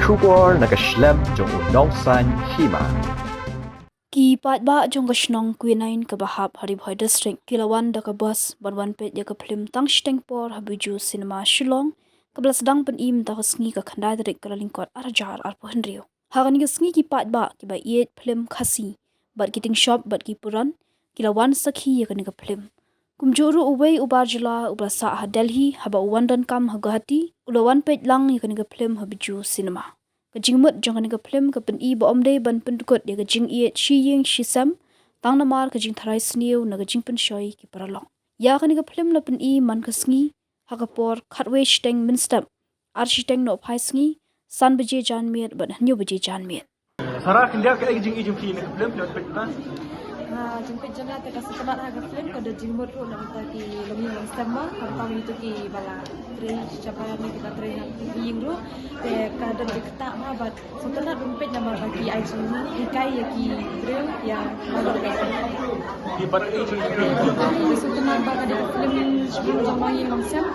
Shubor nakaslem jong unong san Hima. Ki Paidbah jong gashnong Quinine kabahap Haribhoi district kilawan da ka bus banwan Peit ya ka Phlim Tang Shiteng por Bijou cinema Shillong kablas dang pen im ta sngi ka khandai tarik kala lingkot arajar arpo henrio hagan ga sngi ki Paidbah ki ba yet Phlim khasi bat kiting shop bat ki puran kilawan sakhi ya ka ni ka Phlim kumjuru uwei ubar jila ubrasa ha Delhi haba uwandan kam ha Guwahati ulawan Peit lang ya ka ni ka Phlim ha Bijou cinema kajingmut jong ka Phlim ka pen i ba omde ban pendukut ya kajing i shi ying shi sam tang namar kajing tharai sniu na kajing pen shoi ki paralong ya ka Phlim la pen i man ka sngi ha ka por khatwe Shiteng minstep ar Shiteng no phai sngi san beje jan miet ban hanyo beje jan miet Sarah kindia ka ejing fi na Phlim na Peit jemput jana te kasi tempat harga Phlim kada jimut ro nak ki lomi long sama kalau itu ki bala train capai ni kita train ying ro te kada dikta ma bat setelah jemput nama bagi ai sini ikai ya ki drill ya bala di pada ejing setelah bala kada Phlim sebelum zaman yang long sam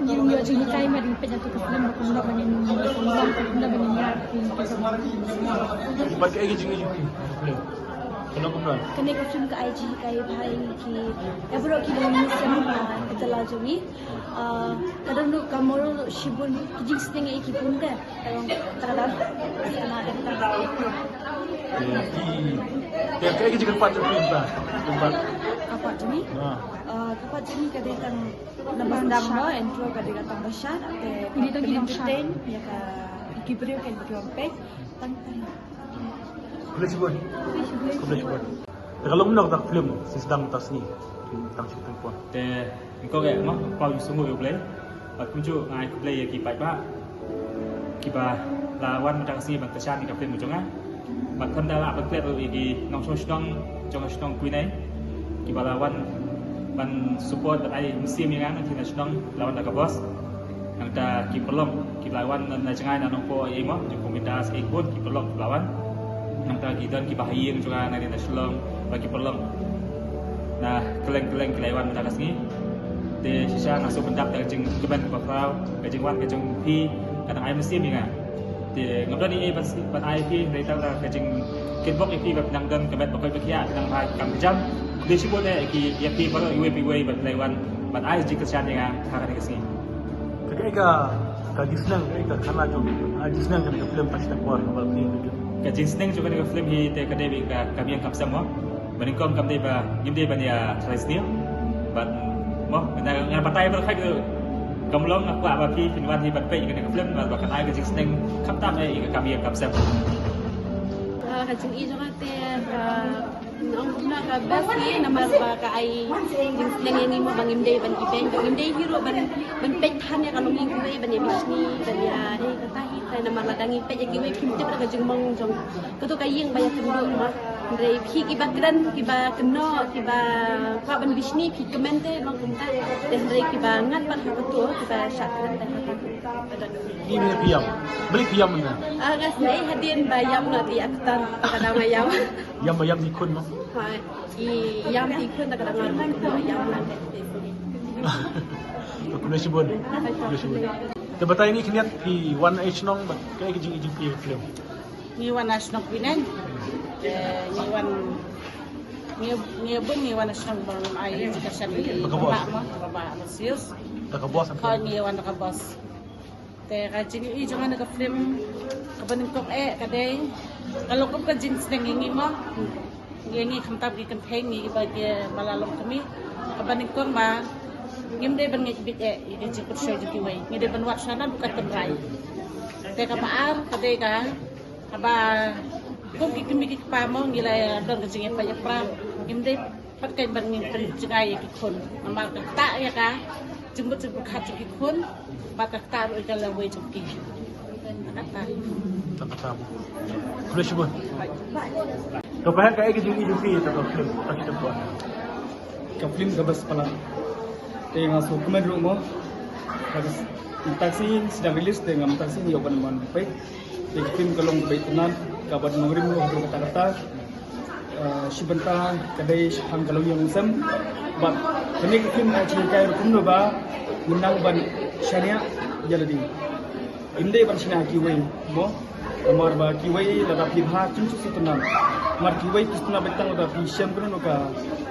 yung yo jing ikai ma jemput jatuh ke Phlim ko na bangin na bangin ya di pada ejing Phlim Kenapa? Kena ke Phlim ke IG kai bhai ki ya bro ki ni semua kita lajui kadang lu kamoro shibun kijing seteng ki pun kan kadang sama ada ya kayak gitu kan Phlim ba tempat apa jemi apa jemi kadang kan nambah nambah intro kadang kan tambah shat ini tu kita sustain ya ka kibriu kan berjumpa tantang Boleh sebut. Kalau menang tak Phlim sedang tas ni tang Shiteng pun. Te engkau ke mah kau sungguh yo play. Bat kunju ngai play ki Paidbah. Ki ba lawan macam si ban tashan ni ka Phlim mujong ah. Bat kan dala bat play ki nong Shiteng jong Shiteng Quinine. Ki ba lawan ban support ai musim yang nanti Shiteng lawan ka bos. Nang ta ki pelom ki lawan na jangai na nong po ai mah jong komunitas ai pun ki pelom lawan. Nang tagi dan ki bahayeng juga nanti nasional bagi perlong. Nah, keleng-keleng kelaiwan mendakas ni. De sisa ngasuh bendak dari jeng keban bakau, kajeng wan kajeng pi, kadang ayam mesin ni kan. De ngobrol ni ban ayam pi dari tahu kajeng kitbok pi ban nang dan keban bakau bekia nang hai kam jam. De si boleh ki ya pi baru iwe pi ban kelaiwan ban ayam jika sian ni kan hak ni kesini. Ketika kagi senang ketika karena tu aji senang kan Phlim pasti tak kuat kalau ni Kajing Shiteng juga ni Phlim hi te kadai ka kami yang kapsam mo. Baningkom kam dei ba ngim ban ya tradisional. Ban mo ngan patai ba khai tu kamlong aku ba pi pinwan hi ban Peit kan Phlim ba kan ai kajing Shiteng khap tam ai ka kami yang kapsam. Kajing i juga te nong na ka bas ni nama ba ka ai jing yang ni mo bangim dei ban event bangim dei hero ban Peit han ya kalong ni kuwe ban ya bisni ban ya dei kata hi tai nama ladangi Peit ya kiwe kim te ka jing mong jong ko to kayeng ba ya kendung ma rei phi ki ba gran ki ba keno ki ba pa ban bisni phi kemente mang kumta den rei ki ba ngat pan ha to ki ba syak kan ta Ini piyam. Beli piyam mana? Agas nei hadin bayam na ti aktan kadang ayam Yang bayam di kun mah. Yam ikut tak kadang yam lah. Aku nak sebut. Tebatai ini kena di one age nong, kayak ijing pi Phlim. Ni one age nong Quinine. Ni one ni one age nong baru ai jika sandi. Bapa serius. Tak bos apa? Kau ni one tak bos. Te kajing i jangan nak Phlim. Kapanin kok kadai. Kalau kau kajing sedang ingin mah. Ngi khamtab gi campaign ni bagi malalong kami kabaning kon ma ngim de ban ngi bit i de jikut show ji wai ngi de ban wat sana bukan temrai te ka paar ka de ka aba ko ki kimi ki pa mo ngi la don ka jinge pa ya pra ngim de pat kai ban ngi tri jingai ki kon ma ka ta ya ka jembut khat ki kon ba ka ta ro ka la wai ki kata Tak tahu. Boleh sebut. Kebanyakan kayak ijing fi tak Phlim pasti tak kuat. Ka Phlim ka bas pala te nga so kumen ro mo habis taksi sedang rilis te ngam taksi yo ban man Peit te Phlim kalong Peit tenan ka ban ngrim lo kata-kata sebentar kadai hang kalong yang sem bat kini Phlim cerita ro kum lo ba menang ban syariah jadi imdai ban sina kiwai mo amar ba kiwai lada pibha cuncu situnan mar kiwai kistuna betang udah pisam pun uka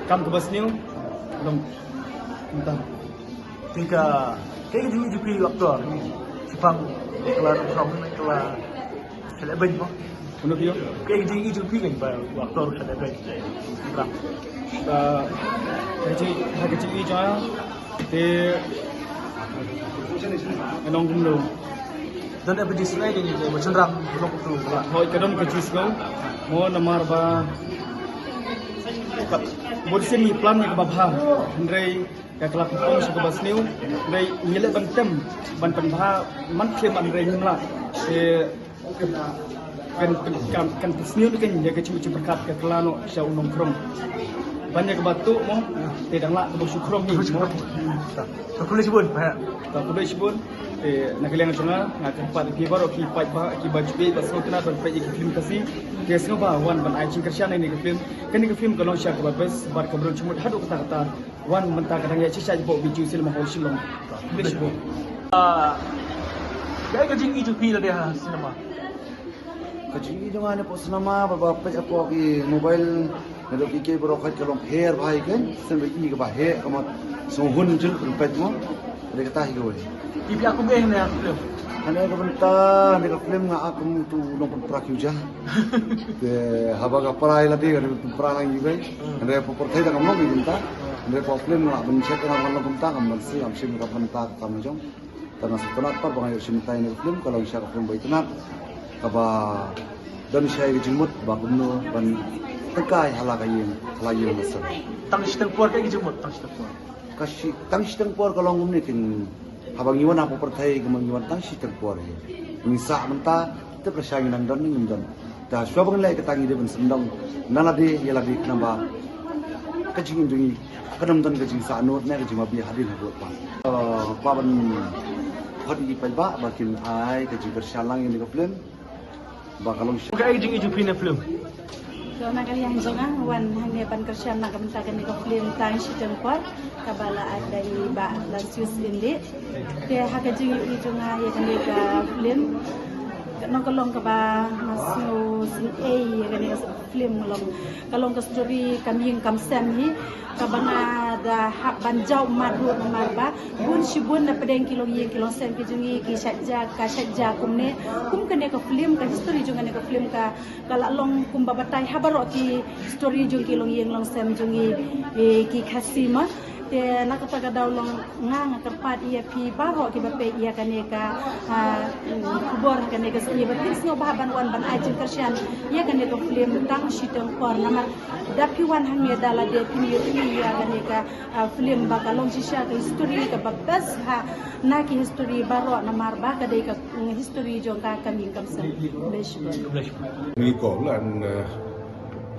kam ke basniu dong entah tingka kayak gini juga aktor Jepang kelar from kelar selebriti mo untuk yo kayak gini juga kan ba aktor selebriti Jepang haji ija te enong gumlo dan apa di sini ini macam rang belum tu hoi kadam ke jisgo mo namar ba Borsin ni plan ni kebabha, Andrei kelak pun suka basniu, Andrei milik bantem, ban penbha, man film Andrei himla, kan basniu ni kan dia kecil berkat ke kelano syau nongkrong, banyak batu mo, tidak lah bersyukurom ni mo, tak boleh sebut, tak boleh sebut. Nak kalian cuma nak tempat kibar okey Paidbah ki Bijou bas kena ban Peit ki film kasi ke senga wan ban ai cing kersian ini ke film kan ke film kalau syak babes bar kabron cuma hadu kata wan mentah kadang ya cica bo Bijou silma hol silong bisbo kayak gini juga dia sinema kecil jangan apa senama bapa apa ki mobile ada ki berokat kalau hair bahai kan sampai ini ke bahai kamu sohun jul Peit mo ada kata higo ibi aku main ni film ane ka banta ne ka film nga aku tu long prakyuja ke haba ka parai la de ka prang yi bai ane po por thai da ngam ngi banta ane po film nga ban check na ngam banta ngam ban si am sim ka banta ka kam jong tana setonat par bangai sim tai ne film kalau sya ka film bai tenat ka ba dan syai jimut ba kumno ban tekai hala ka yin masal tang Shiteng por kayak gitu mut tang Shiteng por kalau ngum ni kin habang iwan apa perthai kemang iwan tang Shiteng por ni sa menta te prasang nang don ngum don ta swabang lai ka tangi de ban sendong nalade yalade namba kajing dungi kadam don kajing sa not na kajing mabi hadin habot pa ban hadi Paidbah bakin ai kajing bersalang ini ke film bakalong kayak gini juga film So nak kalian jangan wan hanya ban kersian nak mentakan di film Tang Shiteng por kabala ada ba lansius indi ke haka jingi ijunga ya kan ka film nongkolong ka ba masno sin ya kan film long kalong ka story kaming kamsam hi kabana da hak banjau madu marba bun shibun na pedeng kilo sen ke jungi ki sajja kumne kum kene ka film ka history junga ne ka film ka kala long kum babatai habaro ki story jung kilo yeng long sem jungi ki khasima te nakataga daw long nga karpat iya pi baro ki bape iya kaneka kubor kaneka sa iya bapis no bahaban wan ban ajin kersian iya kaneka film Tang Shiteng por namar dapi wan hangya dala de pini iya kaneka film bakalong sisya ka history ka bagtas ha naki history baro namar ba kadai ka history jong ka kami kamsa beshba call and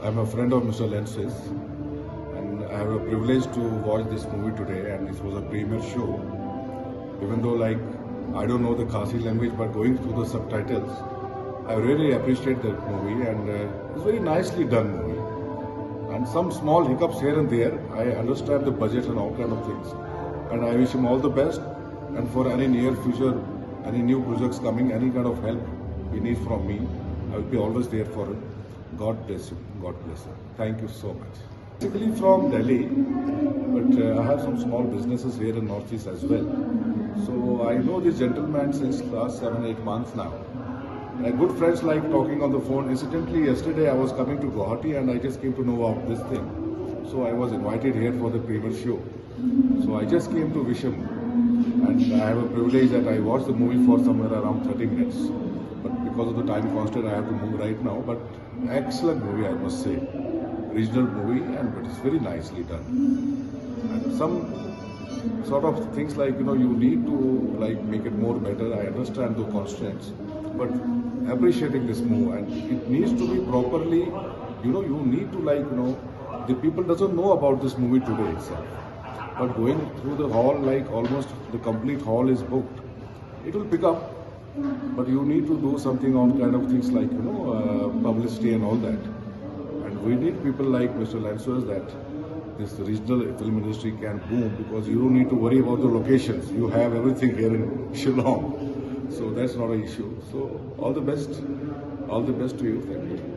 I'm a friend of Mr. Lenses. I have a privilege to watch this movie today, and this was a premiere show. Even though I don't know the Khasi language, but going through the subtitles, I really appreciate that movie, and it's very nicely done movie. And some small hiccups here and there, I understand the budget and all kind of things. And I wish him all the best, and for any near future, any new projects coming, any kind of help he needs from me, I will be always there for him. God bless you. God bless you. Thank you so much. Basically from Delhi, but I have some small businesses here in Northeast as well. So I know this gentleman since last 7-8 months now. My good friends like talking on the phone. Incidentally, yesterday I was coming to Guwahati and I just came to know of this thing. So I was invited here for the premiere show. So I just came to wish him, and I have a privilege that I watched the movie for somewhere around 30 minutes. But because of the time constraint, I have to move right now. But excellent movie, I must say. Regional movie, but it's very nicely done. And some sort of things like you need to make it more better. I understand the constraints, but appreciating this movie, and it needs to be properly. You need to the people doesn't know about this movie today itself. But going through the hall, almost the complete hall is booked, it will pick up. But you need to do something on kind of things like publicity and all that. We need people like Mr. Lansers that this regional film industry can boom, because you don't need to worry about the locations. You have everything here in Shillong. So that's not an issue. So all the best to you. Thank you.